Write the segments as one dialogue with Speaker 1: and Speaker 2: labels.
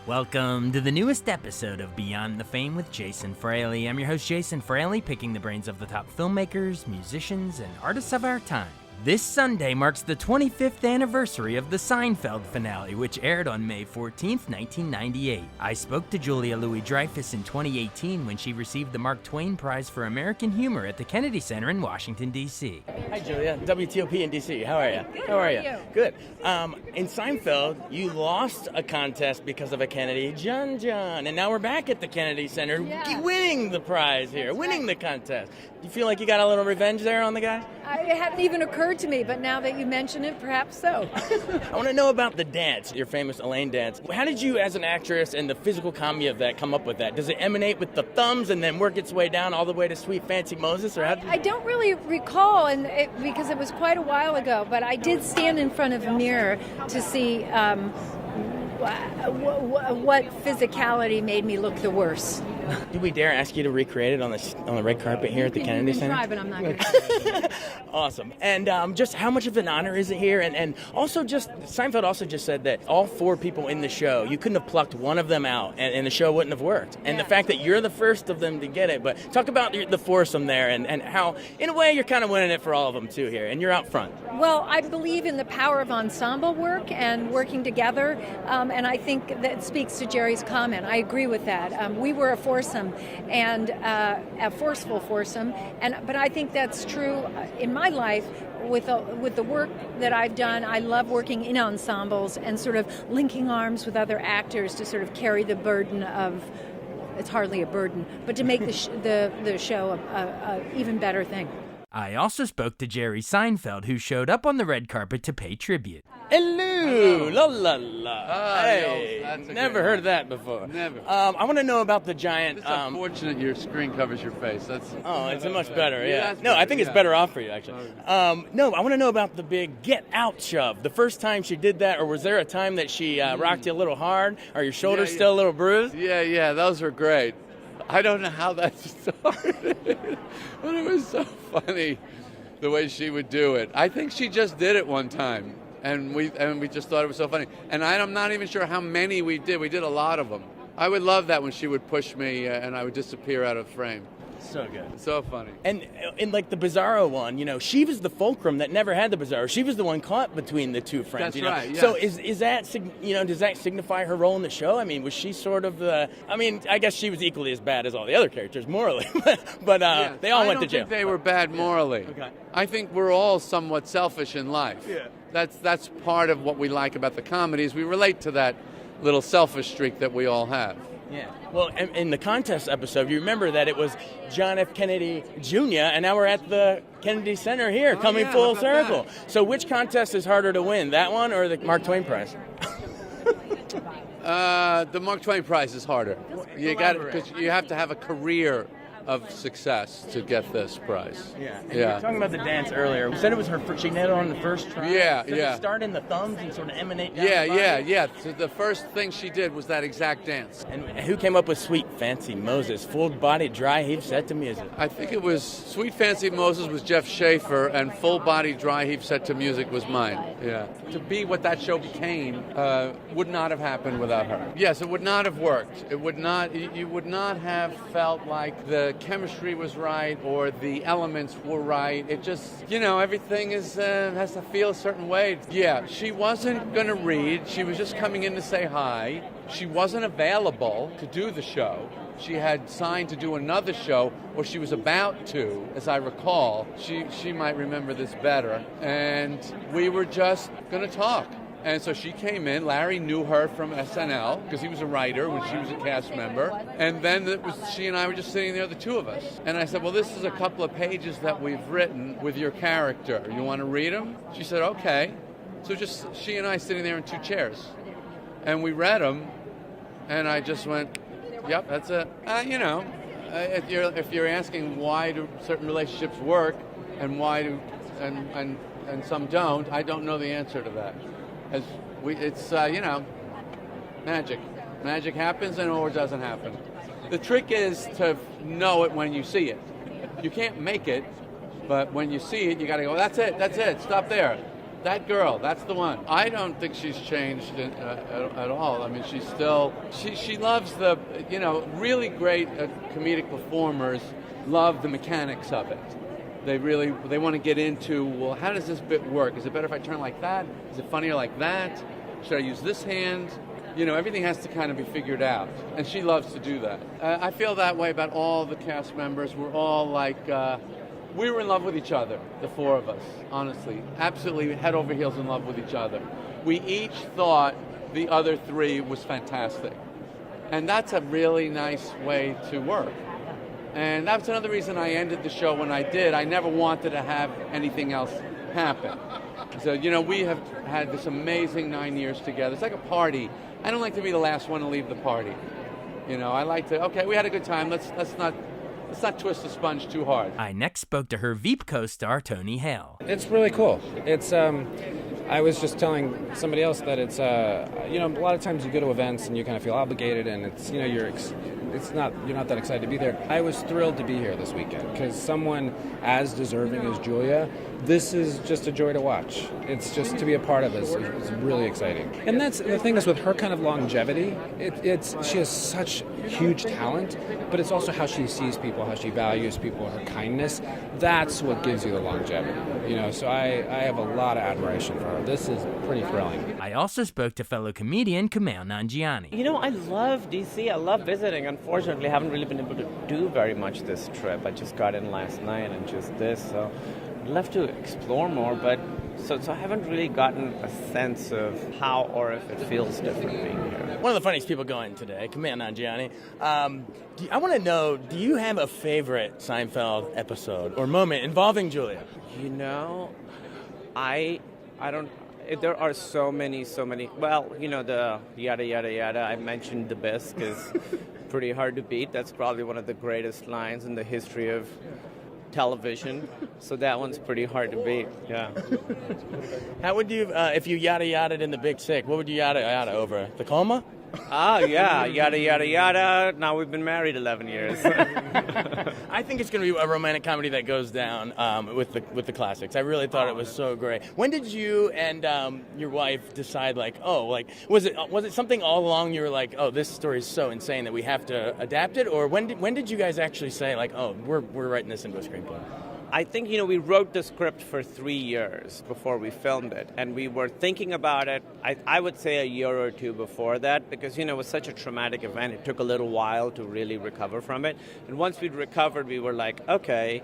Speaker 1: Welcome to the newest episode of Beyond the Fame with Jason Fraley. I'm your host, Jason Fraley, picking the brains of the top filmmakers, musicians, and artists of our time. This Sunday marks the 25th anniversary of the Seinfeld finale, which aired on May 14th, 1998. I spoke to Julia Louis-Dreyfus in 2018 when she received the Mark Twain Prize for American Humor at the Kennedy Center in Washington, D.C.
Speaker 2: Hi, Julia. WTOP in D.C. How are you?
Speaker 3: Good.
Speaker 2: How are you?
Speaker 3: How are you?
Speaker 2: Good. In Seinfeld, you lost a contest because of a Kennedy John, and now we're back at the Kennedy Center, winning the prize here, winning the contest. Do you feel like you got a little revenge there on the guy?
Speaker 3: It hadn't even occurred to me, but now that you mention it, perhaps so.
Speaker 2: I want to know about the dance, your famous Elaine dance. How did you, as an actress, and the physical comedy of that, come up with that? Does it emanate with the thumbs and then work its way down all the way to Sweet Fancy Moses? Or
Speaker 3: I don't really recall, because it was quite a while ago, but I did stand in front of a mirror to see what physicality made me look the worst.
Speaker 2: Do we dare ask you to recreate it on the red carpet here at the Kennedy Center?
Speaker 3: Try, but I'm not going to.
Speaker 2: Awesome. And just how much of an honor is it here? And also Seinfeld also just said that all four people in the show, you couldn't have plucked one of them out and the show wouldn't have worked. And the fact that you're the first of them to get it. But talk about the foursome there and how, in a way, you're kind of winning it for all of them too here. And you're out front.
Speaker 3: Well, I believe in the power of ensemble work and working together. And I think that speaks to Jerry's comment. I agree with that. We were a foursome, and a forceful foursome, but I think that's true in my life with the work that I've done. I love working in ensembles and sort of linking arms with other actors to sort of carry the burden of, it's hardly a burden, but to make the show a even better thing.
Speaker 1: I also spoke to Jerry Seinfeld, who showed up on the red carpet to pay tribute.
Speaker 2: Hello, la la la. Hey, never heard of that before.
Speaker 4: Never.
Speaker 2: I want to know about the giant.
Speaker 4: It's unfortunate your screen covers your face.
Speaker 2: It's much better. Yeah.
Speaker 4: That's
Speaker 2: No, I
Speaker 4: better,
Speaker 2: think it's
Speaker 4: yeah.
Speaker 2: better off for you actually. No, I want to know about the big get out shove. The first time she did that, or was there a time that she rocked you a little hard? Are your shoulders still a little bruised?
Speaker 4: Yeah, those were great. I don't know how that started, but it was so funny the way she would do it. I think she just did it one time, and we just thought it was so funny. And I'm not even sure how many we did. We did a lot of them. I would love that when she would push me and I would disappear out of frame.
Speaker 2: So good.
Speaker 4: So funny.
Speaker 2: And in like the Bizarro one, she was the fulcrum that never had the Bizarro. She was the one caught between the two friends.
Speaker 4: That's right. Yes.
Speaker 2: So is that does that signify her role in the show? I mean, was she sort of the? I mean, I guess she was equally as bad as all the other characters morally, but
Speaker 4: Yes.
Speaker 2: they all went to
Speaker 4: I
Speaker 2: jail.
Speaker 4: don't think they were bad morally.
Speaker 2: Okay.
Speaker 4: I think we're all somewhat selfish in life.
Speaker 2: Yeah.
Speaker 4: That's part of what we like about the comedies. We relate to that little selfish streak that we all have.
Speaker 2: Yeah. Well, in the contest episode, you remember that it was John F. Kennedy Jr., and now we're at the Kennedy Center here, coming full circle. So which contest is harder to win, that one or the Mark Twain Prize?
Speaker 4: The Mark Twain Prize is harder. You got because you have to have a career of success to get this prize.
Speaker 2: Yeah. And you were talking about the dance earlier. You said it was her first, she nailed it on the first try.
Speaker 4: Yeah,
Speaker 2: Does it start in the thumbs and sort of emanate down the body?
Speaker 4: Yeah. So the first thing she did was that exact dance.
Speaker 2: And who came up with Sweet Fancy Moses? Full-bodied dry heave set to music.
Speaker 4: I think it was Sweet Fancy Moses was Jeff Schaefer, and Full Body Dry Heap Set to Music was mine. Yeah. To be what that show became would not have happened without her. Yes, it would not have worked. It would not. You would not have felt like the chemistry was right or the elements were right. It just, everything has to feel a certain way. Yeah, she wasn't going to read. She was just coming in to say hi. She wasn't available to do the show. She had signed to do another show, or she was about to, as I recall. She might remember this better. And we were just going to talk. And so she came in. Larry knew her from SNL because he was a writer when she was a cast member. And then she and I were just sitting there, the two of us. And I said, well, this is a couple of pages that we've written with your character. You want to read them? She said, okay. So just she and I sitting there in two chairs. And we read them. And I just went, yep, that's it. If you're asking why do certain relationships work and why do and some don't, I don't know the answer to that. It's magic. Magic happens or it doesn't happen. The trick is to know it when you see it. You can't make it, but when you see it, you got to go, that's it, stop there. That girl, that's the one. I don't think she's changed at all. I mean, she's still, she loves the, really great comedic performers love the mechanics of it. They want to get into, well, how does this bit work? Is it better if I turn like that? Is it funnier like that? Should I use this hand? Everything has to kind of be figured out. And she loves to do that. I feel that way about all the cast members. We're all like, we were in love with each other, the four of us, honestly. Absolutely head over heels in love with each other. We each thought the other three was fantastic. And that's a really nice way to work. And that's another reason I ended the show when I did. I never wanted to have anything else happen. So, we have had this amazing 9 years together. It's like a party. I don't like to be the last one to leave the party. I like to, okay, we had a good time. Let's not twist the sponge too hard.
Speaker 1: I next spoke to her Veep co-star, Tony Hale.
Speaker 5: It's really cool. It's, I was just telling somebody else that it's, a lot of times you go to events and you kind of feel obligated, and it's, you're not that excited to be there. I was thrilled to be here this weekend because someone as deserving as Julia, this is just a joy to watch. It's just to be a part of this. It's really exciting. And that's the thing is with her kind of longevity, she has such huge talent, but it's also how she sees people, how she values people, her kindness. That's what gives you the longevity. So I have a lot of admiration for her. This is pretty thrilling.
Speaker 1: I also spoke to fellow comedian Kumail Nanjiani.
Speaker 6: I love DC. I love visiting. Unfortunately, I haven't really been able to do very much this trip. I just got in last night and just this, so I'd love to explore more, but so I haven't really gotten a sense of how or if it feels different being here.
Speaker 2: One of the funniest people going today, Kumail Nanjiani. I want to know, do you have a favorite Seinfeld episode or moment involving Julia?
Speaker 6: I don't. There are so many. Well, the yada yada yada. I mentioned the bisque is pretty hard to beat. That's probably one of the greatest lines in the history of television. So that one's pretty hard to beat. Yeah.
Speaker 2: How would you, if you yada yada'd in the Big Sick, what would you yada yada over? The coma?
Speaker 6: Yeah, yada yada yada. Now we've been married 11 years.
Speaker 2: I think it's going to be a romantic comedy that goes down with the classics. I really thought it was so great. When did you and your wife decide, was it something all along you were like, oh, this story is so insane that we have to adapt it, or when did you guys actually say we're writing this into a screenplay?
Speaker 6: I think, we wrote the script for 3 years before we filmed it, and we were thinking about it, I would say a year or two before that, because, it was such a traumatic event. It took a little while to really recover from it. And once we'd recovered, we were like, okay,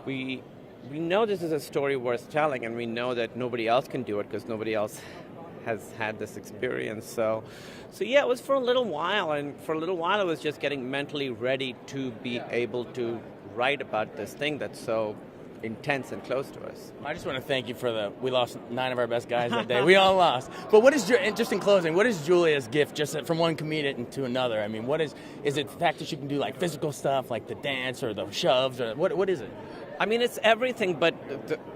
Speaker 6: we know this is a story worth telling, and we know that nobody else can do it because nobody else has had this experience. So yeah, it was for a little while, and for a little while it was just getting mentally ready to be able to write about this thing that's so intense and close to us.
Speaker 2: I just want to thank you we lost 9 of our best guys that day. We all lost. But just in closing, what is Julia's gift just from one comedian to another? I mean, is it the fact that she can do physical stuff like the dance or the shoves, or what is it?
Speaker 6: I mean, it's everything, but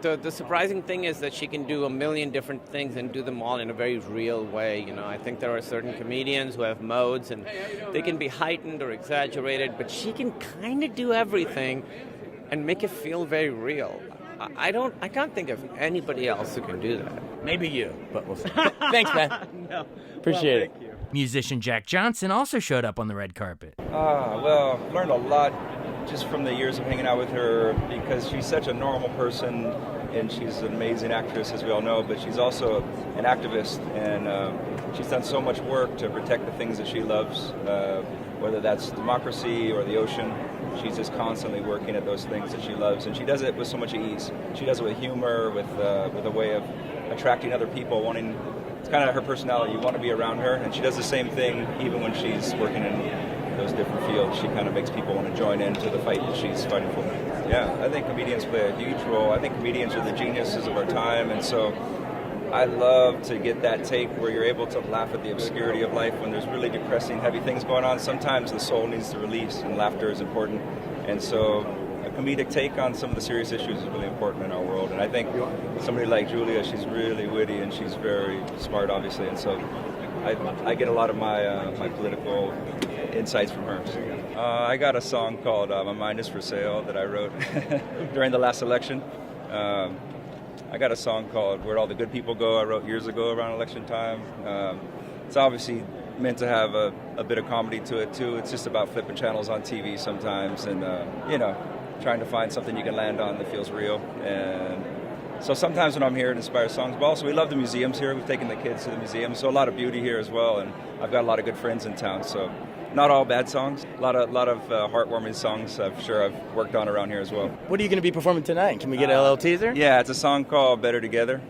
Speaker 6: the surprising thing is that she can do a million different things and do them all in a very real way. I think there are certain comedians who have modes and they can be heightened or exaggerated, but she can kind of do everything and make it feel very real. I can't think of anybody else who can do that.
Speaker 2: Maybe you, but we'll see. Thanks, man.
Speaker 6: No.
Speaker 2: Appreciate it.
Speaker 6: Thank you.
Speaker 1: Musician Jack Johnson also showed up on the red carpet.
Speaker 7: Learned a lot just from the years of hanging out with her, because she's such a normal person and she's an amazing actress, as we all know, but she's also an activist, and she's done so much work to protect the things that she loves, whether that's democracy or the ocean. She's just constantly working at those things that she loves, and she does it with so much ease. She does it with humor, with a way of attracting other people, it's kind of her personality. You want to be around her, and she does the same thing even when she's working in those different fields. She kind of makes people want to join into the fight that she's fighting for. Yeah, I think comedians play a huge role. I think comedians are the geniuses of our time, and so I love to get that take where you're able to laugh at the obscurity of life when there's really depressing, heavy things going on. Sometimes the soul needs to release, and laughter is important. And so a comedic take on some of the serious issues is really important in our world. And I think somebody like Julia, she's really witty and she's very smart, obviously. And so I get a lot of my political insights from her. I got a song called My Mind is for Sale that I wrote during the last election. I got a song called Where'd All the Good People Go I wrote years ago around election time. It's obviously meant to have a bit of comedy to it too. It's just about flipping channels on TV sometimes and, trying to find something you can land on that feels real. And so sometimes when I'm here, it inspires songs. But also we love the museums here. We've taken the kids to the museums, so a lot of beauty here as well. And I've got a lot of good friends in town, so not all bad songs. A lot of heartwarming songs I've worked on around here as well.
Speaker 2: What are you going to be performing tonight? Can we get a little teaser?
Speaker 7: Yeah, it's a song called Better Together,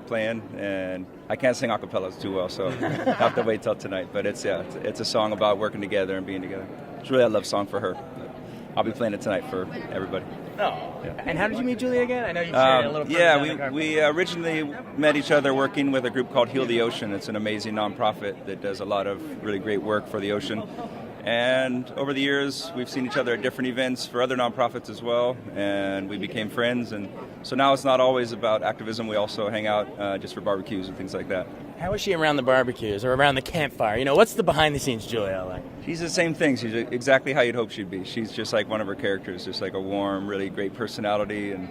Speaker 7: playing, and I can't sing a cappella too well, so I have to wait till tonight. But it's a song about working together and being together. It's really a love song for her. I'll be playing it tonight for everybody.
Speaker 2: Oh, yeah. And how did you meet Julie again? I know you shared a little.
Speaker 7: Yeah, we originally met each other working with a group called Heal the Ocean. It's an amazing nonprofit that does a lot of really great work for the ocean. And over the years, we've seen each other at different events for other nonprofits as well, and we became friends. And so now it's not always about activism. We also hang out just for barbecues and things like that.
Speaker 2: How is she around the barbecues or around the campfire? What's the behind-the-scenes Julia like?
Speaker 7: She's the same thing. She's exactly how you'd hope she'd be. She's just like one of her characters, just like a warm, really great personality, and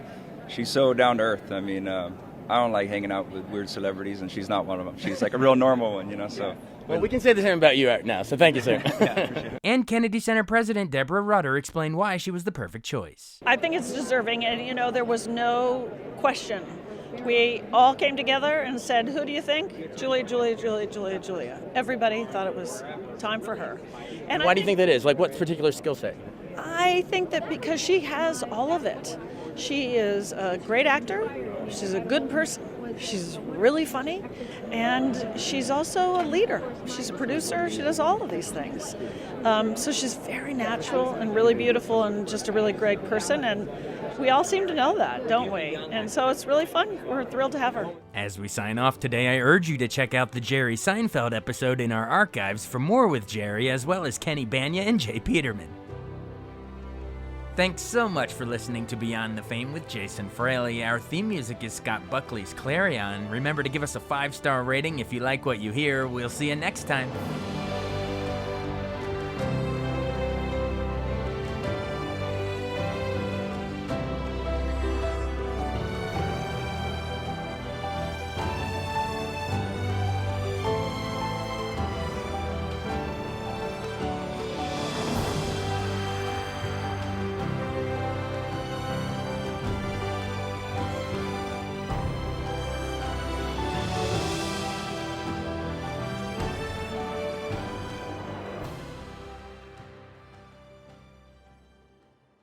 Speaker 7: she's so down to earth. I mean, I don't like hanging out with weird celebrities, and she's not one of them. She's like a real normal one, so...
Speaker 2: Well, we can say the same about you right now, so thank you, sir.
Speaker 1: And Kennedy Center President Deborah Rutter explained why she was the perfect choice.
Speaker 8: I think it's deserving, and there was no question. We all came together and said, who do you think? Julia. Everybody thought it was time for her. And
Speaker 2: why do you think that is? Like, what particular skill set?
Speaker 8: I think that because she has all of it. She is a great actor. She's a good person. She's really funny, and she's also a leader. She's a producer. She does all of these things. So she's very natural and really beautiful and just a really great person, and we all seem to know that, don't we? And so it's really fun. We're thrilled to have her.
Speaker 1: As we sign off today, I urge you to check out the Jerry Seinfeld episode in our archives for more with Jerry, as well as Kenny Banya and Jay Peterman. Thanks so much for listening to Beyond the Fame with Jason Fraley. Our theme music is Scott Buckley's Clarion. Remember to give us a 5-star rating if you like what you hear. We'll see you next time.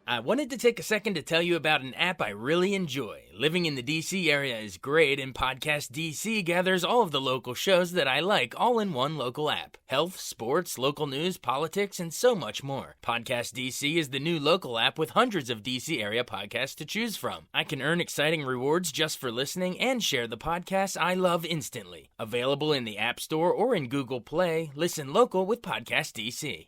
Speaker 1: I wanted to take a second to tell you about an app I really enjoy. Living in the DC area is great, and Podcast DC gathers all of the local shows that I like all in one local app. Health, sports, local news, politics, and so much more. Podcast DC is the new local app with hundreds of DC area podcasts to choose from. I can earn exciting rewards just for listening and share the podcasts I love instantly. Available in the App Store or in Google Play, listen local with Podcast DC.